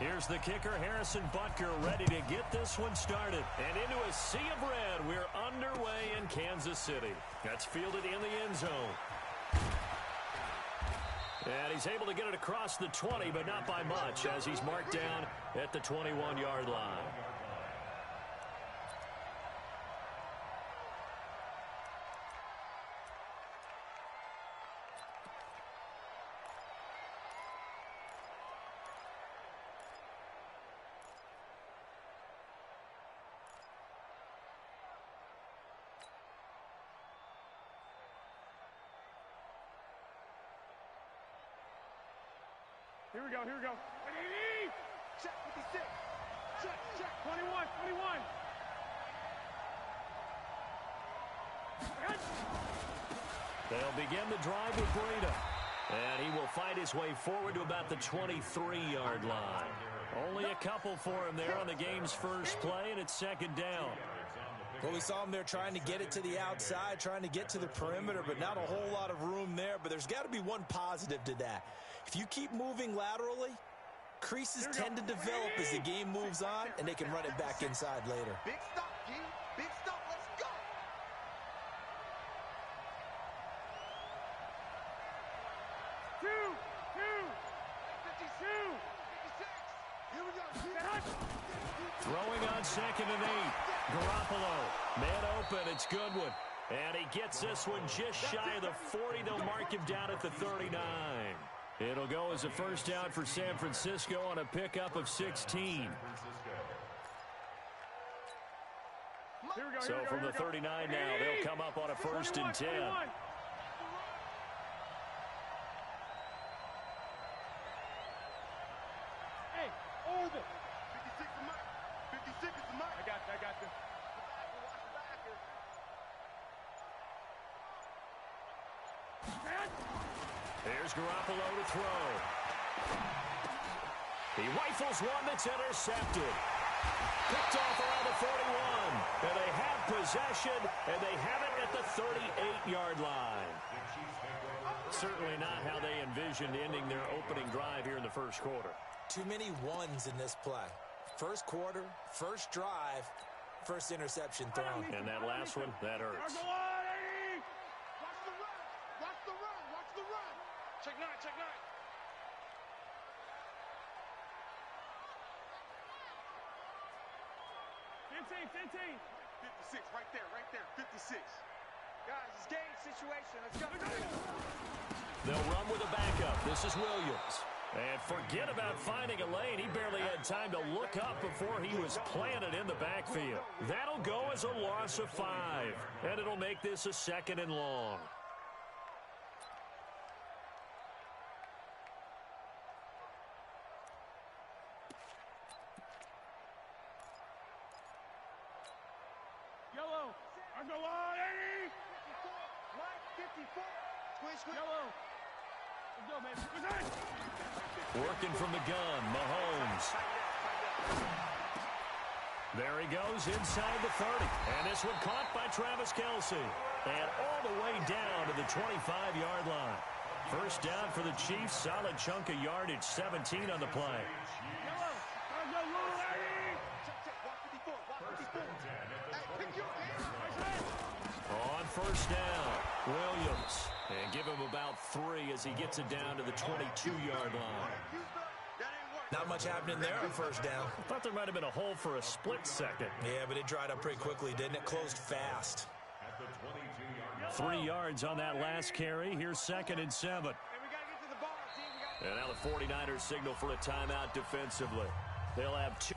Here's the kicker, Harrison Butker, ready to get this one started. And into a sea of red, we're underway in Kansas City. That's fielded in the end zone. And he's able to get it across the 20, but not by much, as he's marked down at the 21-yard line. Here we go, here we go. Check, 56. Check, 21, 21. They'll begin the drive with Breida. And he will fight his way forward to about the 23-yard line. Only a couple for him there on the game's first play, and it's second down. Well, we saw him there trying to get it to the outside, trying to get to the perimeter, but not a whole lot of room there. But there's got to be one positive to that. If you keep moving laterally, creases tend to develop as the game moves on, and they can run it back inside later. Big stop, G. Big stop. Let's go. Two. 52. 56. Here we go. Throwing on 2nd and 8. Garoppolo. Man open. It's Goodwin. And he gets this one just shy of the 40. They'll mark him down at the 39. It'll go as a first down for San Francisco on a pickup of 16. So from the 39 now, they'll come up on a 1st and 10. Hey, over. 56 is mine. 56 is mine. I got you. Here's Garoppolo to throw. He rifles one that's intercepted. Picked off around the 41. And they have possession, and they have it at the 38-yard line. Certainly not how they envisioned ending their opening drive here in the first quarter. Too many ones in this play. First quarter, first drive, first interception thrown. And that last one, that hurts. Check nine. 15. 56, right there. 56. Guys, it's game situation. Let's go. They'll run with a backup. This is Williams. And forget about finding a lane. He barely had time to look up before he was planted in the backfield. That'll go as a loss of 5. And it'll make this a 2nd and long. Yellow. I'm going on, 80. 54. Twitch. Yellow. Let's go, baby. Working from the gun, Mahomes. There he goes inside the 30. And this one caught by Travis Kelce. And all the way down to the 25-yard line. First down for the Chiefs. Solid chunk of yardage, 17 on the play. On first down, Williams. And give him about 3 as he gets it down to the 22-yard line. Not much happening there on first down. I thought there might have been a hole for a split second. Yeah, but it dried up pretty quickly, didn't it? Closed fast. 3 yards on that last carry. Here's 2nd and 7. And now the 49ers signal for a timeout defensively. They'll have 2.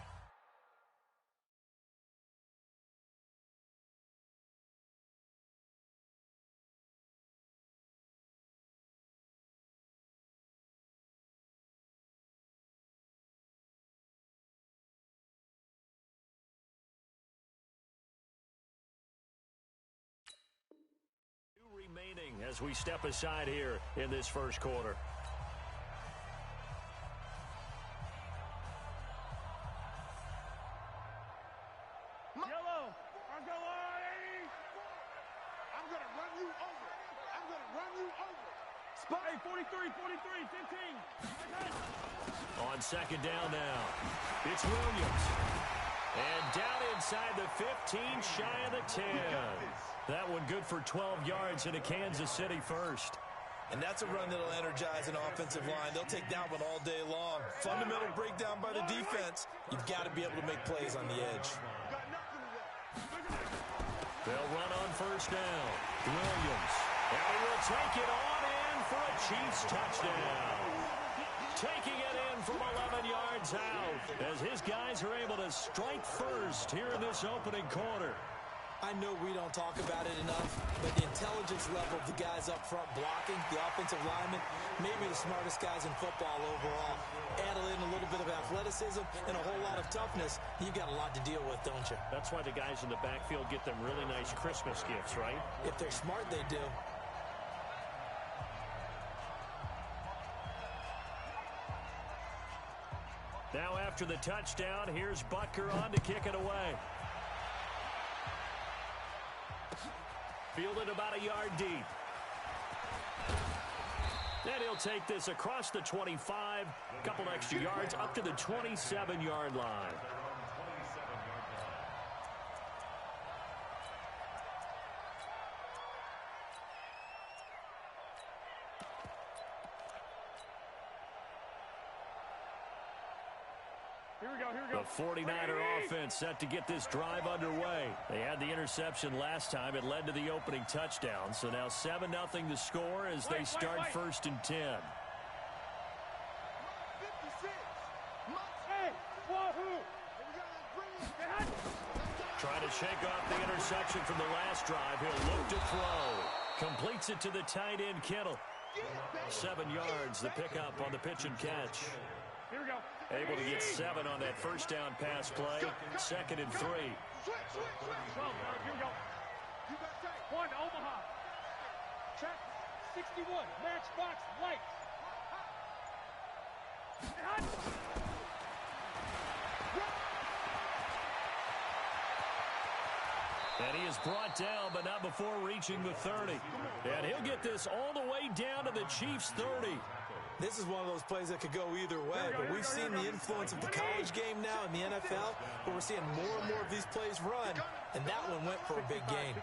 Remaining as we step aside here in this first quarter. Yellow, I'm going to run you over. Spot. Hey, 43, 15. On second down now, it's Williams. And down inside the 15, shy of the 10. That one good for 12 yards into Kansas City first. And that's a run that'll energize an offensive line. They'll take that one all day long. Fundamental breakdown by the defense. You've got to be able to make plays on the edge. They'll run on first down. Williams. And he will take it on in for a Chiefs touchdown. Taking it in from 11 yards out as his guys are able to strike first here in this opening quarter. I know we don't talk about it enough, but the intelligence level of the guys up front blocking, the offensive linemen, maybe the smartest guys in football overall. Add in a little bit of athleticism and a whole lot of toughness, you've got a lot to deal with, don't you? That's why the guys in the backfield get them really nice Christmas gifts, right? If they're smart, they do. Now after the touchdown, here's Butker on to kick it away. Fielded about a yard deep. And he'll take this across the 25, a couple extra yards up to the 27-yard line. The 49er offense set to get this drive underway. They had the interception last time. It led to the opening touchdown. So now 7-0 the score as they start first and 10. Trying to shake off the interception from the last drive. He'll look to throw. Completes it to the tight end, Kittle. 7 yards, the pickup on the pitch and catch. Here we go. Able to get 7 on that first down pass play. 2nd and 3. Here we go. One, Omaha. Check 61. Matchbox light. And he is brought down, but not before reaching the 30. And he'll get this all the way down to the Chiefs' 30. This is one of those plays that could go either way, but we've seen the influence of the college game now in the NFL, where we're seeing more and more of these plays run, and that one went for a big gain.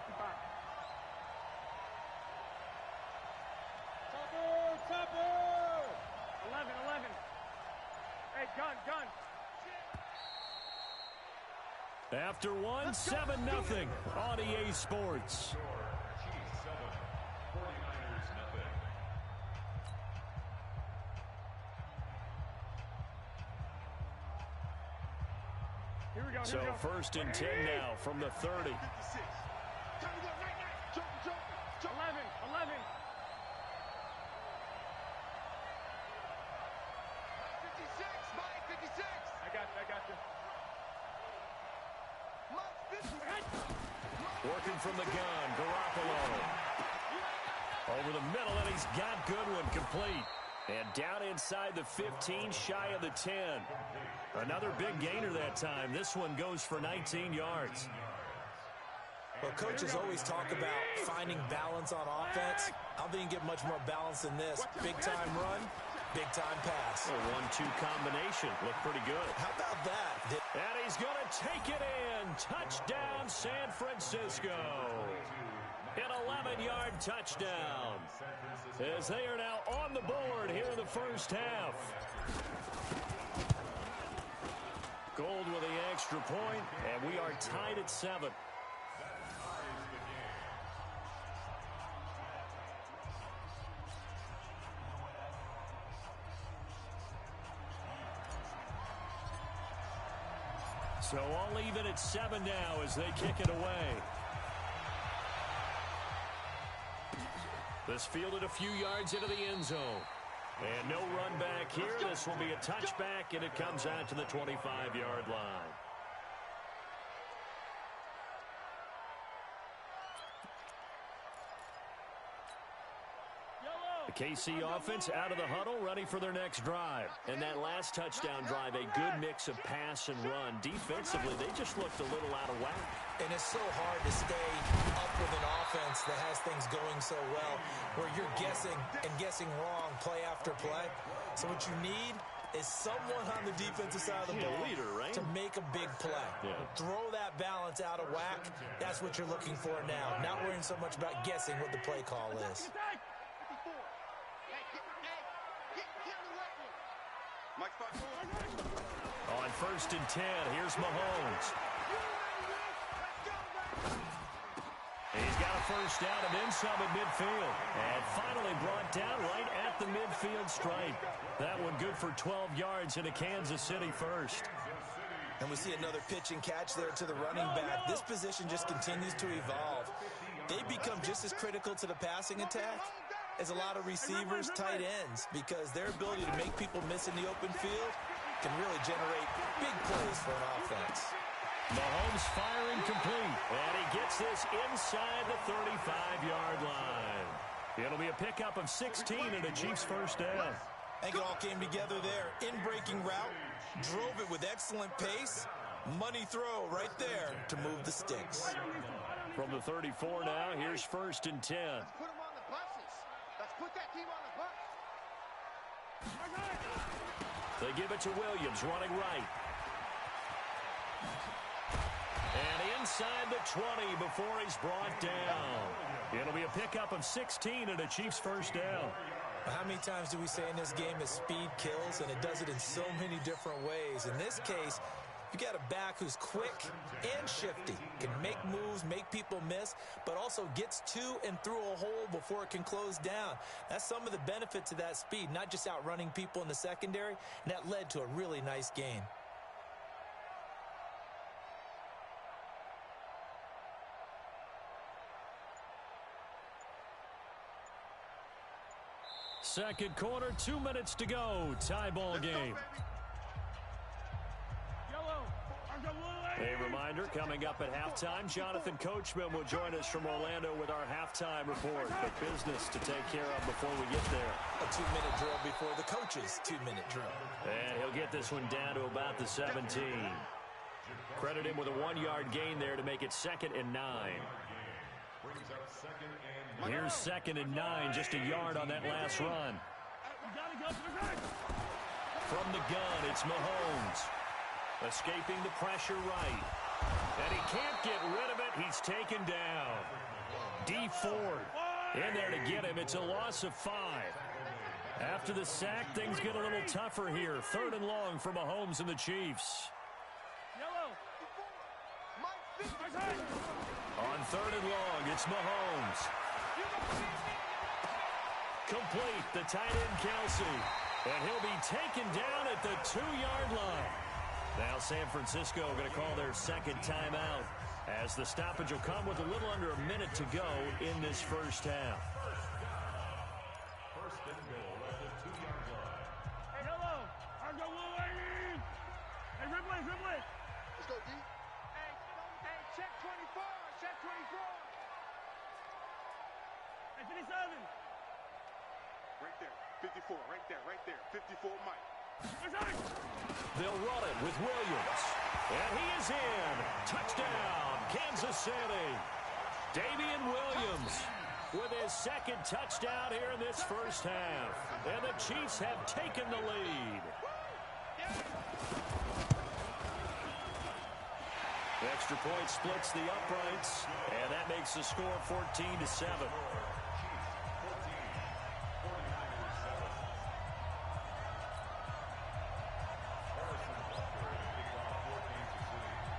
Topper! 11. Hey, gun. After one, 7-0 on EA Sports. So first and 10 now from the 30. 11. I got you. Working from the gun, Garoppolo. Over the middle, and he's got Goodwin complete. And down inside the 15, shy of the 10. Another big gainer that time. This one goes for 19 yards. Well, coaches always talk about finding balance on offense. I don't think you can get much more balance than this. Big-time run, big-time pass. A 1-2 combination. Looked pretty good. How about that? And he's going to take it in. Touchdown, San Francisco. An 11-yard touchdown. As they are now on the board here in the first half. Gold with the extra point, and we are tied at 7. So all even at 7 now as they kick it away. This fielded a few yards into the end zone. And no run back here. This will be a touchback, and it comes out to the 25-yard line. The KC offense out of the huddle, ready for their next drive. And that last touchdown drive, a good mix of pass and run. Defensively, they just looked a little out of whack. And it's so hard to stay up with an offense that has things going so well, where you're guessing and guessing wrong play after play. So what you need is someone on the defensive side of the ball to make a big play. Throw that balance out of whack. That's what you're looking for now. Not worrying so much about guessing what the play call is. On 1st and 10, here's Mahomes. He's got a first down and then some at midfield. And finally brought down right at the midfield stripe. That one good for 12 yards into Kansas City first. And we see another pitch and catch there to the running back. This position just continues to evolve. They become just as critical to the passing attack as a lot of receivers, tight ends, because their ability to make people miss in the open field can really generate big plays for an offense. Mahomes firing complete, and he gets this inside the 35-yard line. It'll be a pickup of 16 and a Chiefs first down. I think it all came together there. In-breaking route, drove it with excellent pace. Money throw right there to move the sticks. From the 34 now, here's 1st and 10. Let's put them on the buses. Let's put that team on the bus. They give it to Williams, running right. And inside the 20 before he's brought down. It'll be a pickup of 16 and a Chiefs first down. How many times do we say in this game that speed kills, and it does it in so many different ways? In this case, you got a back who's quick and shifty, can make moves, make people miss, but also gets to and through a hole before it can close down. That's some of the benefits of that speed, not just outrunning people in the secondary, and that led to a really nice gain. Second quarter, 2 minutes to go. Tie ball game. A reminder, coming up at halftime, Jonathan Coachman will join us from Orlando with our halftime report. But business to take care of before we get there. A 2-minute drill before the coach's 2-minute drill. And he'll get this one down to about the 17. Credit him with a 1-yard gain there to make it 2nd and 9. Here's 2nd and 9, just a yard on that last run. From the gun, it's Mahomes. Escaping the pressure right. And he can't get rid of it. He's taken down. D Ford in there to get him. It's a loss of 5. After the sack, things get a little tougher here. 3rd and long for Mahomes and the Chiefs. On 3rd and long, it's Mahomes. Complete, the tight end Kelsey. And he'll be taken down at the 2-yard line. Now San Francisco going to call their second timeout as the stoppage will come with a little under a minute to go in this first half. First and goal at the 2-yard line. Hey, hello. I'm going to Hey, Ripley. Let's go, D. Hey, check 24. Check 24. Hey, 57. Right there. 54. Right there. 54, Mike. They'll run it with Williams. And he is in. Touchdown, Kansas City. Damian Williams with his 2nd touchdown here in this first half. And the Chiefs have taken the lead. Extra point splits the uprights. And that makes the score 14-7.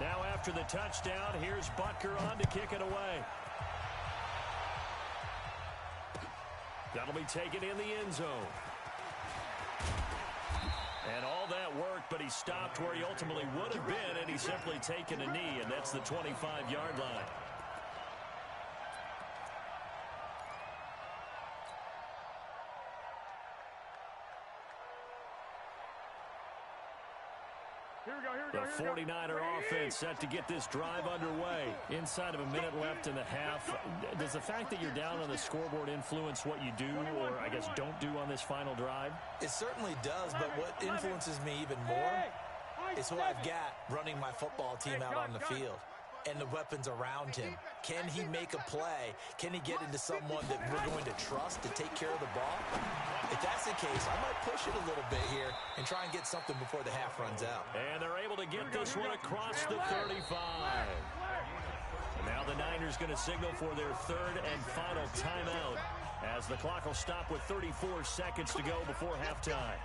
Now after the touchdown, here's Butker on to kick it away. That'll be taken in the end zone. And all that work, but he stopped where he ultimately would have been, and he's simply taken a knee, and that's the 25-yard line. Here we go. The 49er offense set to get this drive underway. Inside of a minute left in the half. Does the fact that you're down on the scoreboard influence what you do, or I guess don't do on this final drive? It certainly does, but what influences me even more is who I've got running my football team out on the field and the weapons around him. Can he make a play? Can he get into someone that we're going to trust to take care of the ball? If that's the case, I might push it a little bit here and try and get something before the half runs out. And they're able to get this one across the 35. And now the Niners going to signal for their third and final timeout as the clock will stop with 34 seconds to go before halftime.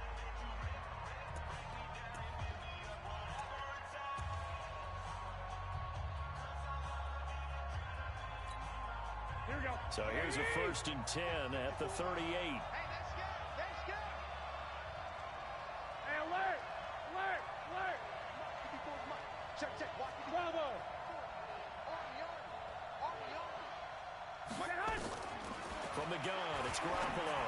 So here's a 1st and 10 at the 38. Hey, let's go. Let's go. Hey, alert. Alert. Alert. Check, check. Watch me. Bravo. From the gun, it's Garoppolo.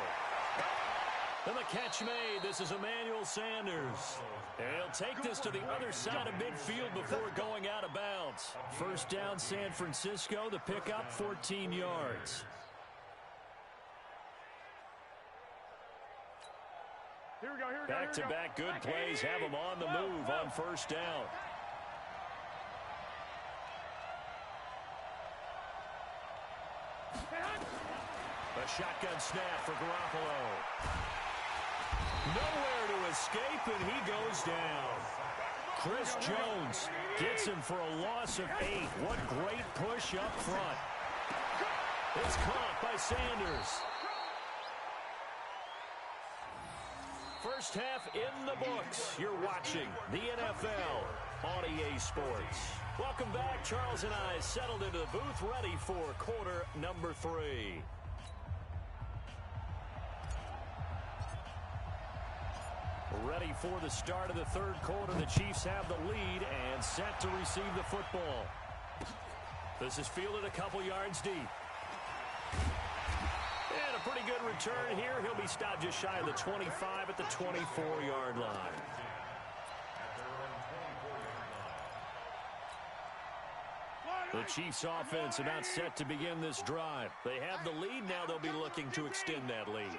And the catch made. This is Emmanuel Sanders. And he'll take this to the other side of midfield before going out of bounds. First down, San Francisco. The pickup, 14 yards. Here we go, here we go. Back-to-back good plays have them on the move on first down. A shotgun snap for Garoppolo. Nowhere to escape, and he goes down. Chris Jones gets him for a loss of 8. What great push up front. It's caught by Sanders. First half in the books. You're watching the NFL on EA Sports. Welcome back. Charles and I settled into the booth, ready for quarter number 3. Ready for the start of the third quarter. The Chiefs have the lead and set to receive the football. This is fielded a couple yards deep. And a pretty good return here. He'll be stopped just shy of the 25 at the 24-yard line. The Chiefs offense about set to begin this drive. They have the lead. Now they'll be looking to extend that lead.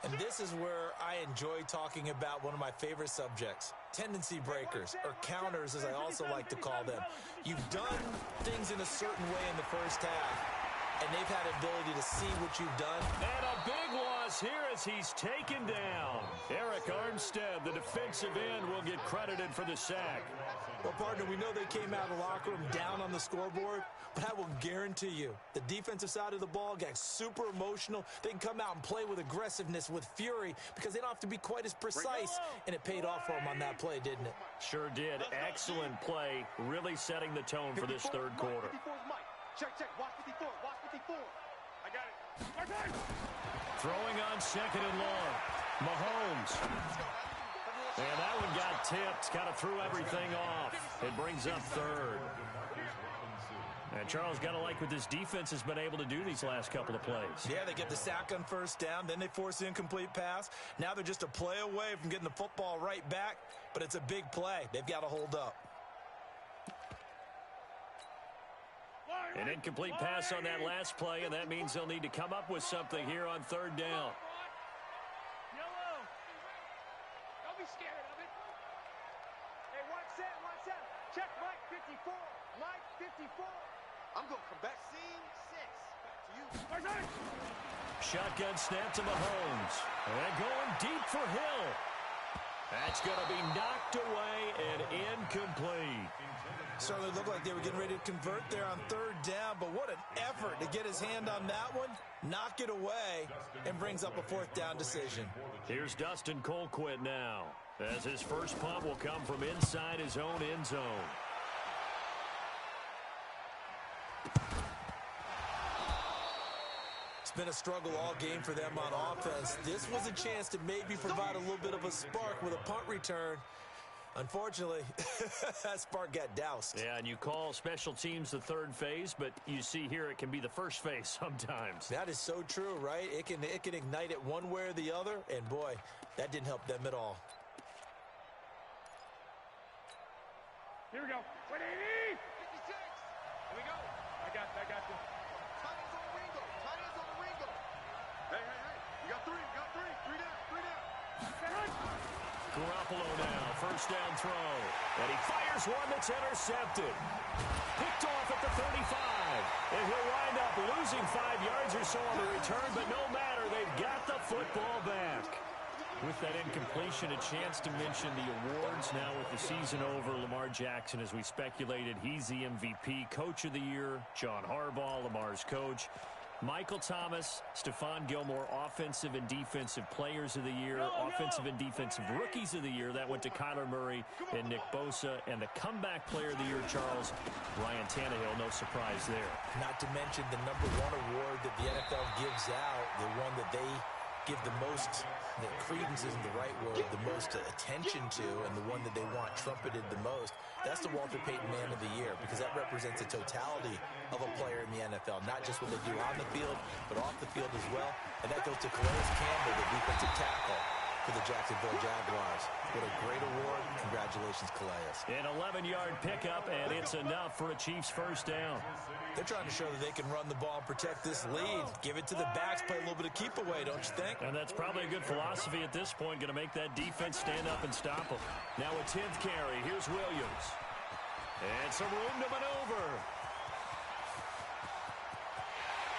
And this is where I enjoy talking about one of my favorite subjects, tendency breakers, or counters as I also like to call them. You've done things in a certain way in the first half, and they've had ability to see what you've done. And a big loss here as he's taken down. Eric Armstead, the defensive end, will get credited for the sack. Well, partner, we know they came out of the locker room down on the scoreboard, but I will guarantee you the defensive side of the ball got super emotional. They can come out and play with aggressiveness, with fury, because they don't have to be quite as precise, and it paid off for them on that play, didn't it? Sure did. Excellent play, really setting the tone for this third quarter. Check, check. Watch 54. Watch 54. I got it. Throwing on second and long. Mahomes. And that one got tipped. Kind of threw everything off. It brings up third. And Charles, got to like what this defense has been able to do these last couple of plays. Yeah, they get the sack on first down. Then they force the incomplete pass. Now they're just a play away from getting the football right back. But it's a big play. They've got to hold up. An incomplete pass on that last play, and that means they'll need to come up with something here on third down. Yellow. Don't be scared of it. Hey, watch that, watch that. Check Mike 54. Mike 54. I'm going to come back. Scene 6. Back to you. Shotgun snap to Mahomes. And going deep for Hill. That's going to be knocked away and incomplete. Certainly looked like they were getting ready to convert there on third down, but what an effort to get his hand on that one, knock it away, and brings up a fourth down decision. Here's Dustin Colquitt now, as his first punt will come from inside his own end zone. It's been a struggle all game for them on offense. This was a chance to maybe provide a little bit of a spark with a punt return. Unfortunately, that spark got doused. Yeah, and you call special teams the third phase, but you see here it can be the first phase sometimes. That is so true, right? It can ignite it one way or the other, and boy, that didn't help them at all. Here we go. 180. 56. Here we go. I got you. Tight ends on the Ringo. Hey. You got three. Three down. Garoppolo now, first down throw. And he fires one that's intercepted. Picked off at the 35. And he'll wind up losing 5 yards or so on the return, but no matter, they've got the football back. With that incompletion, a chance to mention the awards. Now with the season over, Lamar Jackson, as we speculated, he's the MVP, Coach of the Year. John Harbaugh, Lamar's coach. Michael Thomas, Stephon Gilmore, Offensive and Defensive Players of the Year, Offensive and Defensive Rookies of the Year. That went to Kyler Murray and Nick Bosa. And the Comeback Player of the Year, Charles, Ryan Tannehill, no surprise there. Not to mention the #1 award that the NFL gives out, the one that they give the most, that credence isn't the right word, the most attention to, and the one that they want trumpeted the most. That's the Walter Payton Man of the Year, because that represents the totality of a player in the NFL, not just what they do on the field, but off the field as well. And that goes to Calais Campbell, the defensive tackle for the Jacksonville Jaguars. What a great award. Congratulations, Calais. An 11-yard pickup, and it's enough for a Chiefs first down. They're trying to show that they can run the ball and protect this lead. Give it to the backs, play a little bit of keep away, don't you think? And that's probably a good philosophy at this point, going to make that defense stand up and stop them. Now a 10th carry. Here's Williams. And some room to maneuver.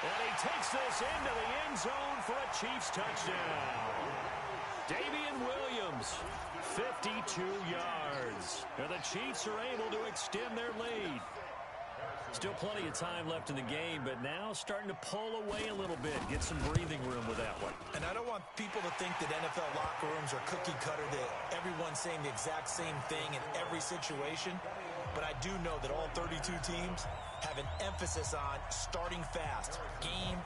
And he takes this into the end zone for a Chiefs touchdown. Damian Williams, 52 yards. And the Chiefs are able to extend their lead. Still plenty of time left in the game, but now starting to pull away a little bit, get some breathing room with that one. And I don't want people to think that NFL locker rooms are cookie cutter, that everyone's saying the exact same thing in every situation. But I do know that all 32 teams have an emphasis on starting fast. Game,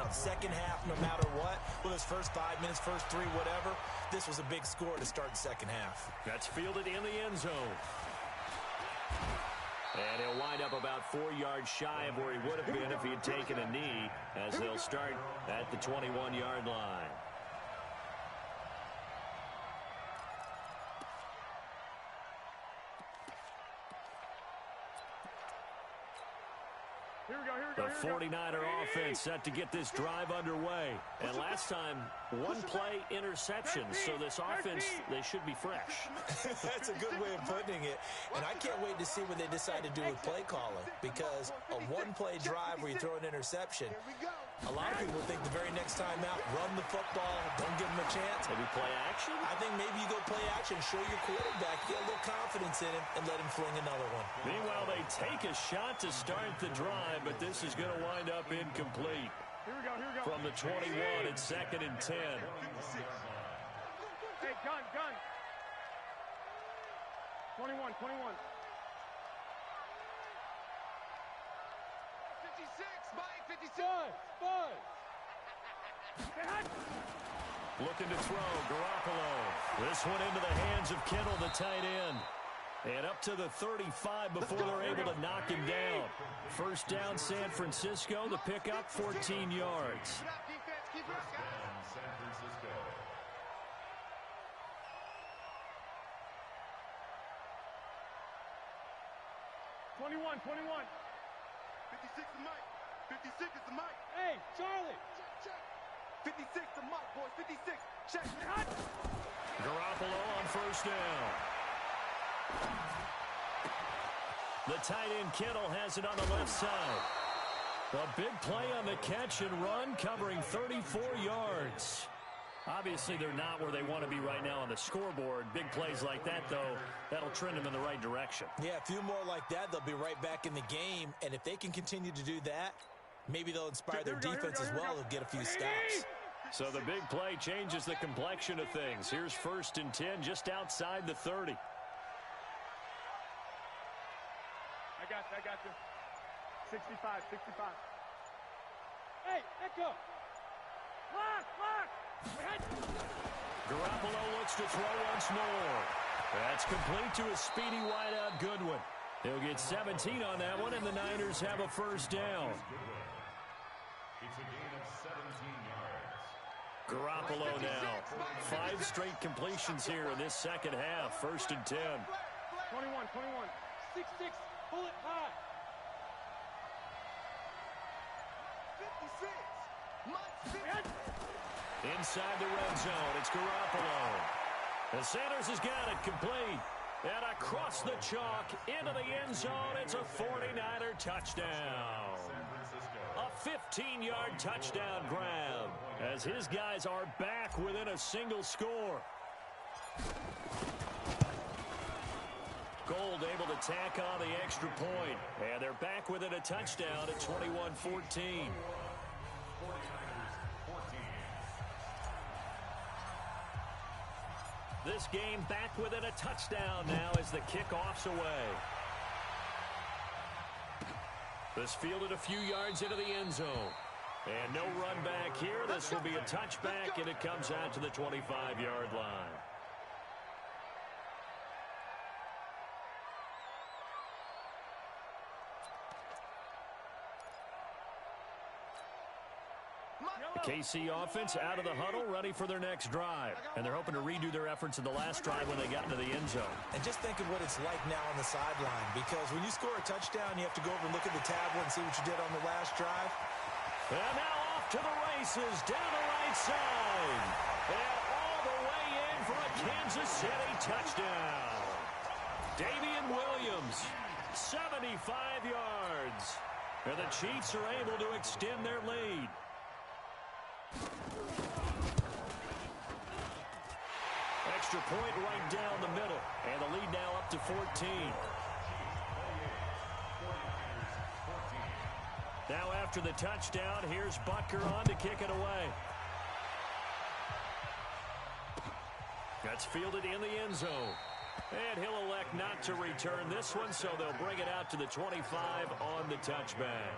second half, no matter what. Whether it's first 5 minutes, first 3, whatever. This was a big score to start the second half. That's fielded in the end zone. And he'll wind up about 4 yards shy of where he would have been if he had taken a knee, as they'll start at the 21-yard line. The 49er offense set to get this drive underway. And last time, 1 play interception. So this offense, they should be fresh. That's a good way of putting it. And I can't wait to see what they decide to do with play calling. Because a 1-play drive where you throw an interception, a lot of people think the very next time out, run the football, don't give them a chance. Maybe play action? I think maybe you go play action, show your quarterback, get a little confidence in him, and let him fling another one. Meanwhile, they take a shot to start the drive, but this is going to wind up incomplete. Here we go. From the 21, it's 2nd and 10. Hey, gun. 21. 56, Mike, 56. Five. Looking to throw, Garoppolo. This one into the hands of Kittle, the tight end. And up to the 35 before they're able to knock him down. First down, San Francisco. The pickup, 14 yards. Keep up, San Francisco. 21. 56 is Mike. 56 is the Mike. Hey, Charlie. Check. 56 the Mike, boys. 56. Check. Garoppolo on first down. The tight end Kittle has it on the left side. A big play on the catch and run, covering 34 yards. Obviously, they're not where they want to be right now on the scoreboard. Big plays like that, though, that'll trend them in the right direction. Yeah, a few more like that, they'll be right back in the game. And if they can continue to do that, maybe they'll inspire their defense as well. They'll get a few stops. So the big play changes the complexion of things. Here's 1st and 10, just outside the 30. I got you. 65. Hey, Echo. Lock. Garoppolo looks to throw once more. That's complete to a speedy wideout Goodwin. He'll get 17 on that one, and the Niners have a first down. It's a gain of 17 yards. Garoppolo now. 5 straight completions here in this second half. 1st and 10. 21, 21. 6-6, pull it high. 56. Mike's 50. Inside the red zone, it's Garoppolo. The Sanders has got it complete. And across the chalk, into the end zone, it's a 49er touchdown. A 15-yard touchdown grab as his guys are back within a single score. Gold able to tack on the extra point, and they're back within a touchdown at 21-14. This game back within a touchdown now as the kickoff's away. This fielded a few yards into the end zone. And no run back here. This will be a touchback, and it comes out to the 25-yard line. The KC offense out of the huddle, ready for their next drive. And they're hoping to redo their efforts in the last drive when they got into the end zone. And just think of what it's like now on the sideline, because when you score a touchdown, you have to go over and look at the tablet and see what you did on the last drive. And now off to the races, down the right side. And all the way in for a Kansas City touchdown. Damian Williams, 75 yards. And the Chiefs are able to extend their lead. Extra point right down the middle. And the lead now up to 14. Now after the touchdown, here's Butker on to kick it away. That's fielded in the end zone. And he'll elect not to return this one, so they'll bring it out to the 25 on the touchback.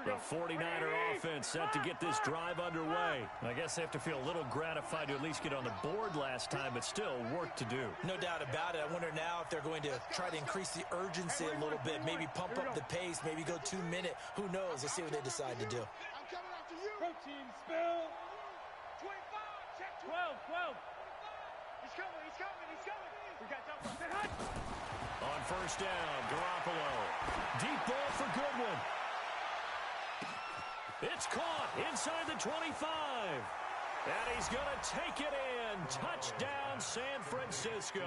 The 49er offense set to get this drive underway. I guess they have to feel a little gratified to at least get on the board last time, but still work to do. No doubt about it. I wonder now if they're going to try to increase the urgency a little bit, maybe pump up the pace, maybe go 2 minute. Who knows? Let's see what they decide to do. I'm coming after you. Protein spill. 25, check 12, 12. He's coming, he's coming, he's coming. We got double. On first down, Garoppolo. Deep ball for Goodwin. It's caught inside the 25. And he's going to take it in. Touchdown, San Francisco.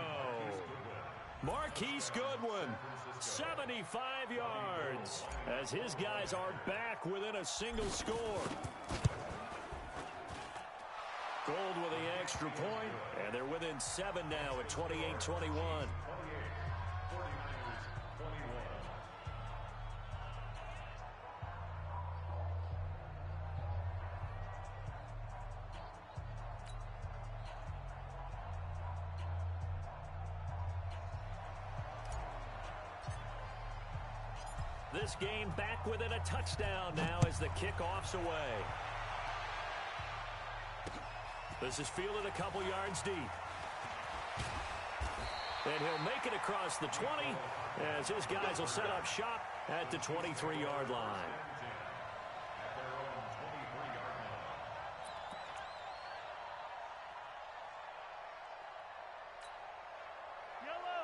Marquise Goodwin, 75 yards, as his guys are back within a single score. Gold with the extra point, and they're within 7 now at 28-21. This game back within a touchdown now as the kickoff's away. This is fielded a couple yards deep. And he'll make it across the 20 as his guys will set up shop at the 23-yard line.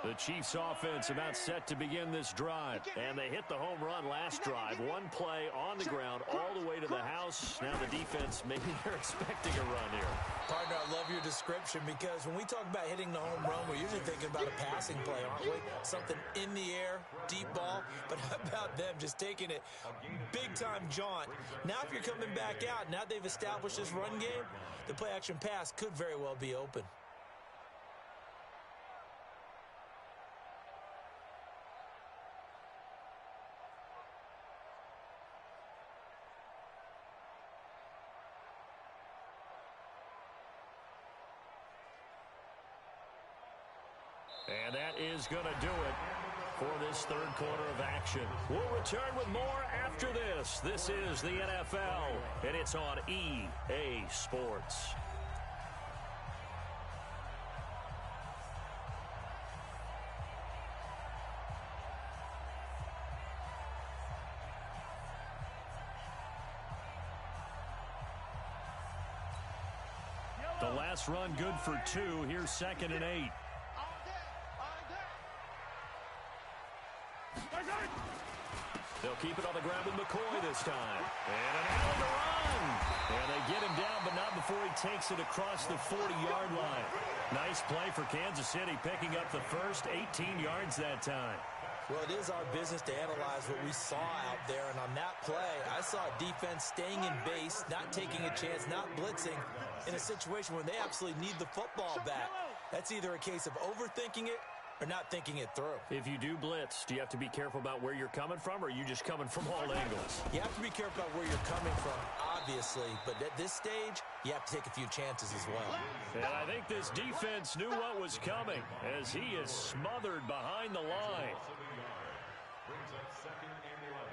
The Chiefs offense about set to begin this drive. And they hit the home run last drive. One play on the ground all the way to the house. Now the defense, maybe they're expecting a run here. Partner, I love your description, because when we talk about hitting the home run, we're usually thinking about a passing play, aren't we? Something in the air, deep ball. But how about them just taking it big-time jaunt? Now if you're coming back out, now they've established this run game, the play-action pass could very well be open. And that is going to do it for this third quarter of action. We'll return with more after this. This is the NFL, and it's on EA Sports. The last run good for 2. Here's 2nd and 8. They'll keep it on the ground with McCoy this time. And an alley to run. And they get him down, but not before he takes it across the 40-yard line. Nice play for Kansas City, picking up the first 18 yards that time. Well, it is our business to analyze what we saw out there, and on that play, I saw a defense staying in base, not taking a chance, not blitzing, in a situation where they absolutely need the football back. That's either a case of overthinking it or not thinking it through. If you do blitz, do you have to be careful about where you're coming from, or are you just coming from all angles? You have to be careful about where you're coming from, obviously, but at this stage, you have to take a few chances as well. And I think this defense knew what was coming as he is smothered behind the line. Brings up 2nd and 11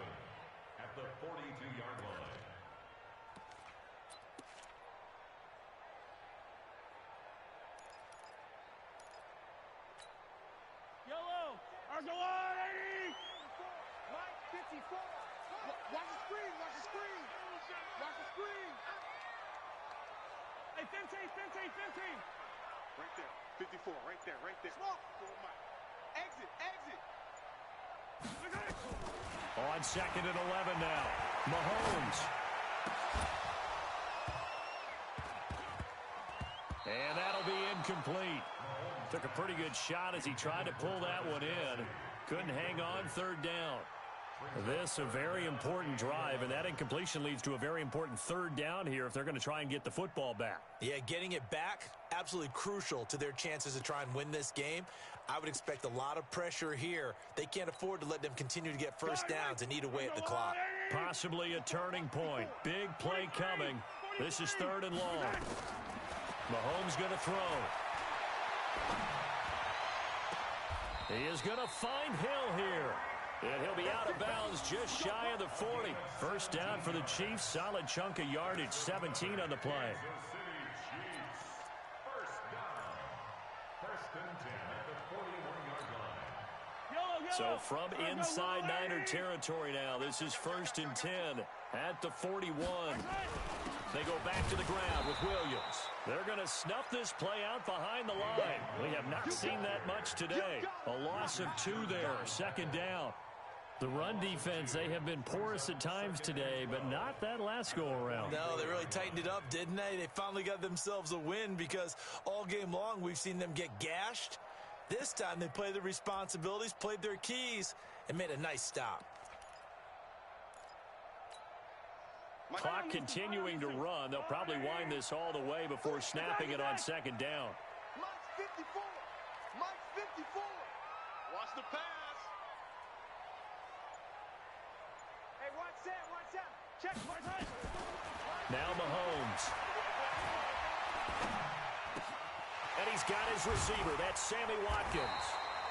at the 42-yard line. Yellow, Argolon, 80! Mike, 54. Watch the screen, watch the screen. Watch the screen. Hey, Fenty. Right there, 54, right there. Smoke. Exit. On 2nd and 11 now. Mahomes. And that'll be incomplete. Took a pretty good shot as he tried to pull that one in. Couldn't hang on, 3rd down. This a very important drive, and that incompletion leads to a very important 3rd down here if they're going to try and get the football back. Yeah, getting it back, absolutely crucial to their chances to try and win this game. I would expect a lot of pressure here. They can't afford to let them continue to get first downs and eat away at the clock. Possibly a turning point. Big play coming. This is 3rd and long. Mahomes going to throw. He is going to find Hill here. And he'll be out of bounds just shy of the 40. First down for the Chiefs. Solid chunk of yardage. 17 on the play. So from inside Niner territory now, this is 1st and 10 at the 41. They go back to the ground with Williams. They're going to snuff this play out behind the line. We have not seen that much today. A loss of 2 there, 2nd down. The run defense, they have been porous at times today, but not that last go-around. No, they really tightened it up, didn't they? They finally got themselves a win because all game long we've seen them get gashed. This time they played their responsibilities, played their keys, and made a nice stop. Clock continuing to run. They'll probably wind this all the way before snapping it on 2nd down. Mike's 54. Watch the pass. Hey, watch that. Check. Now Mahomes. And he's got his receiver. That's Sammy Watkins.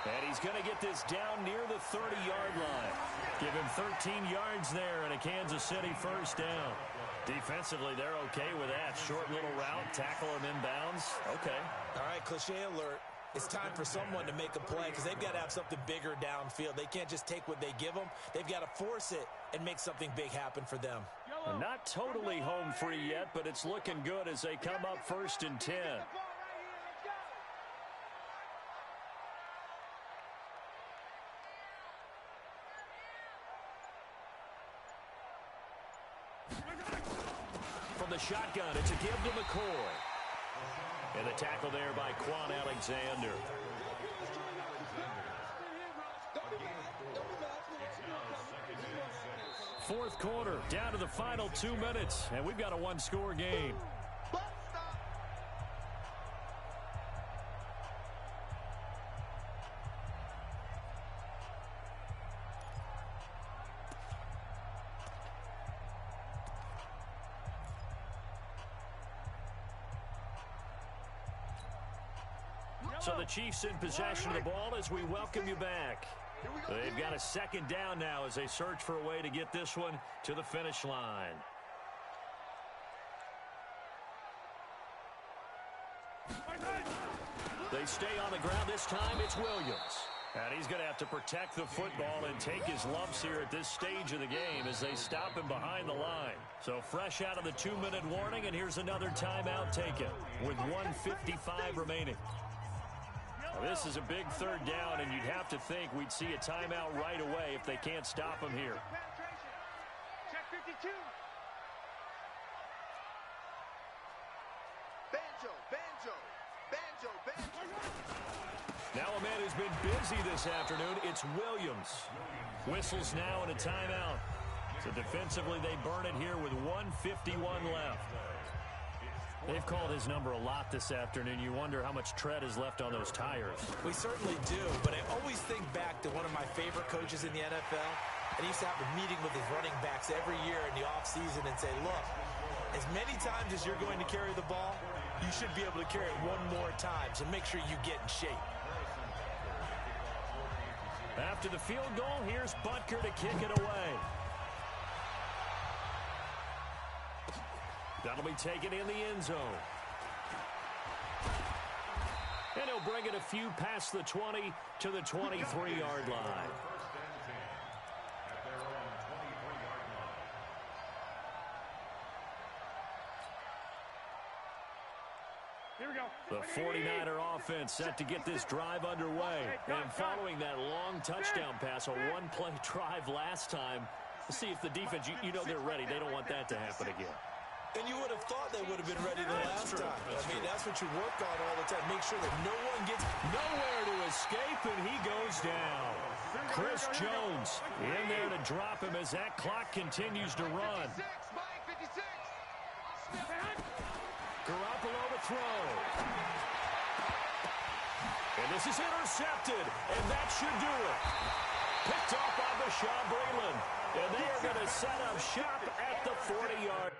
And he's going to get this down near the 30-yard line. Give him 13 yards there and a Kansas City first down. Defensively, they're okay with that. Short little route, tackle him inbounds. Okay. All right, cliche alert. It's time for someone to make a play because they've got to have something bigger downfield. They can't just take what they give them. They've got to force it and make something big happen for them. Not totally home free yet, but it's looking good as they come up 1st and 10. From the shotgun, it's a give to McCoy. And the tackle there by Quan Alexander. Fourth quarter, down to the final 2 minutes, and we've got a one-score game. So the Chiefs in possession of the ball as we welcome you back. They've got a 2nd down now as they search for a way to get this one to the finish line. They stay on the ground. This time it's Williams. And he's going to have to protect the football and take his lumps here at this stage of the game as they stop him behind the line. So fresh out of the 2-minute warning, and here's another timeout taken with 1:55 remaining. Now, this is a big third down, and you'd have to think we'd see a timeout right away if they can't stop him here. Check 52. Banjo, banjo, banjo, banjo. Now a man who's been busy this afternoon, it's Williams. Whistles now and a timeout. So defensively, they burn it here with 1:51 left. They've called his number a lot this afternoon. You wonder how much tread is left on those tires. We certainly do, but I always think back to one of my favorite coaches in the NFL. And he used to have a meeting with his running backs every year in the offseason and say, look, as many times as you're going to carry the ball, you should be able to carry it one more time, so make sure you get in shape. After the field goal, here's Butker to kick it away. That'll be taken in the end zone. And he'll bring it a few past the 20 to the 23-yard line. Here we go. The 49er offense set to get this drive underway. And following that long touchdown pass, a one-play drive last time, let's see if the defense, you know they're ready. They don't want that to happen again. And you would have thought they would have been ready the last time. I mean, that's what you work on all the time. Make sure that no one gets nowhere to escape, and he goes down. Chris Jones in there to drop him as that clock continues to run. 56. Garoppolo to throw. And this is intercepted, and that should do it. Picked off by Bashaud Breeland. And they are going to set up shop at the 40-yard.